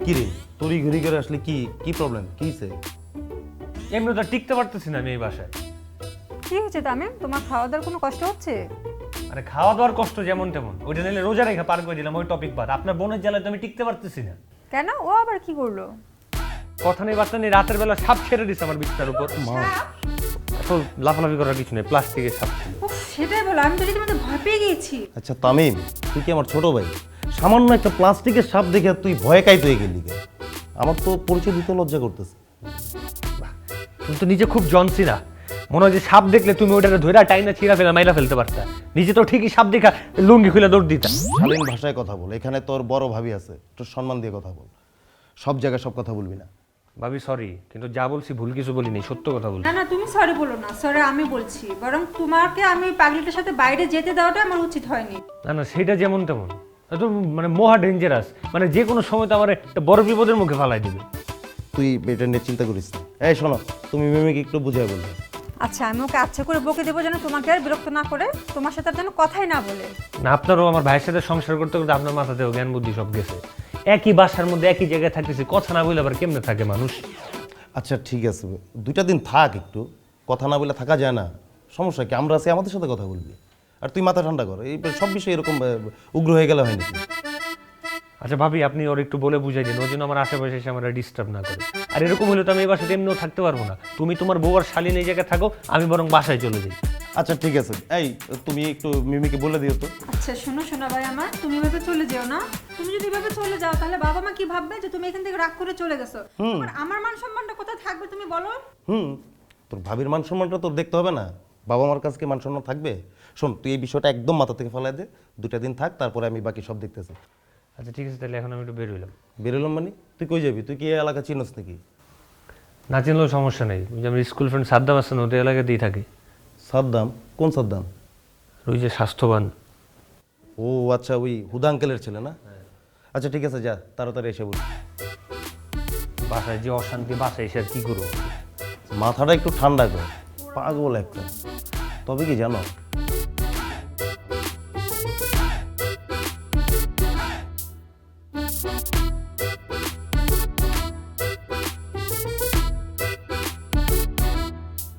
কি রে তরি ঘুরি করে আসলে কি কি প্রবলেম কি হইছে? এমনি তো টিকতে পারতেছি না আমি এই বাসায়। কি হয়েছে তামিম, তোমার খাওয়া দাওয়ার কোনো কষ্ট হচ্ছে? আরে খাওয়া দাওয়ার কষ্ট যেমন তেমন, ওইটা নিলে রোজা রেখে পার করে দিলাম, ওই টপিক বাদ। আপনার বোনের জ্বালায় তো আমি টিকতে পারতেছি না। কেন, ও আবার কি করলো? কথা নেই বার্তা নেই, রাতের বেলা সাপ ছেড়ে দিচ্ছে আমার বিছানার উপর। এত লাফালাফি করার কিছু নেই, প্লাস্টিকের সাপ ছিল। উফ, সেটাই বলো, আমি তো রীতিমতো ভয় পেয়ে গিয়েছি। আচ্ছা তামিম, তুই কি আমার ছোট ভাই? সামান্য একটা প্লাস্টিকের সাপ দেখে তুই ভয় কাইতে হয়ে গেলি কেন? আমার তো পরিচয় দিতে লজ্জা করতেছে। তুমি তো নিজে খুব জনসি না, মনে হয় যে সাপ দেখলে তুমি ওইটা ধরে টাইনা ছিঁড়া ফেলা মাইরা ফেলতে পারতা। নিজে তো ঠিকই সাপ দেখা লুঙ্গি খুলে দৌড় দিতা। শালীন ভাষায় কথা বল, এখানে তোর বড় ভাবি আছে, তোর সম্মান দিয়ে কথা বল। সব জায়গায় সব কথা বলবি না। ভাবি সরি, কিন্তু যা বলছি ভুল কিছু বলিনি, সত্য কথা বলছি। না না, তুমি সরি বলো না, সরি আমি বলছি। বরং তোমাকে আমি পাগলিটার সাথে বাইরে যেতে দেওয়াটা আমার উচিত হয়নি। না না, সেটা যেমন তেমন, তো মানে মহা ডেঞ্জারাস, মানে যে কোনো সময় তো আমার একটা বড় বিপদের মুখে ফালাই দিবে। তুই এটা নিয়ে চিন্তা করিস না। এই শোনো, তুমি মিমিকে একটু বুঝিয়ে বলবে। আচ্ছা, আমি ওকে আচ্ছা করে বকে দেবো যেন তোমাকে আর বিরক্ত না করে, তোমার সাথে আর যেন কথাই না বলে। না, আপনারও আমার ভাইয়ের সাথে সংসার করতে করতে আপনার মাথাতেও জ্ঞান বুদ্ধি সব গেছে। একই বাসার মধ্যে একই জায়গায় থাকতেছি, কথা না বলে আবার কেমনে থাকে মানুষ? আচ্ছা ঠিক আছে, 2টা দিন থাক, একটু কথা না বলে থাকা যায় না। সমস্যা কি, আমরা আছি, আমাদের সাথে কথা বলবি। আর তুই মাথা ঠান্ডা কর, এই সব বিষয়ে এরকম উগ্র হয়ে গেলে হয় নাকি? আচ্ছা ভাবি, আপনি ওর একটু বলে বুঝাই দিন, ওই জন্য আমার আশেপাশে এসে আমরা ডিস্টার্ব না করে। আর এরকম হলে তো আমি এই বাসাতে এমনিও থাকতে পারবো না। তুমি তোমার বউ আর শালীন এই জায়গায় থাকো, আমি বরং বাসায় চলে যাই। আচ্ছা ঠিক আছে, এই তুমি একটু মিমিকে বলে দিও তো। আচ্ছা শোনো শোনো ভাই আমার, তুমি এভাবে চলে যেও না। তুমি যদি এভাবে চলে যাও তাহলে বাবা মা কি ভাববে যে তুমি এখান থেকে রাগ করে চলে গেছো? আর আমার মান সম্মানটা কোথায় থাকবে তুমি বলো? তোর ভাবির মান সম্মানটা তোর দেখতে হবে না? বাবা মার কাছে কি মান সম্মান থাকবে? শোন, তুই এই বিষয়টা একদম মাথা থেকে ফেলাই দে, 2টা দিন থাক, তারপরে আমি বাকি সব দেখতেছি। আচ্ছা ঠিক আছে, তাহলে এখন আমি একটু বের হইলাম। বেরোলাম মানে? তুই কই যাবি? তুই কি এই এলাকা চিনস নাকি? না চিনলেও সমস্যা নেই, ওই যে আমার স্কুল ফ্রেন্ড সাদ্দাম আসছে না, ওদের এলাকাতেই থাকি। সাদ্দাম? কোন সাদ্দাম? ওই যে স্বাস্থ্যবান। ও আচ্ছা, ওই হুদা আঙ্কেলের ছেলে না? আচ্ছা ঠিক আছে, যা তাড়াতাড়ি এসে বল। বাসায় যে অশান্তি, বাসায় এসে আর কি করবো? মাথাটা একটু ঠান্ডা কর, পাগল একটা। তবে কি জানো,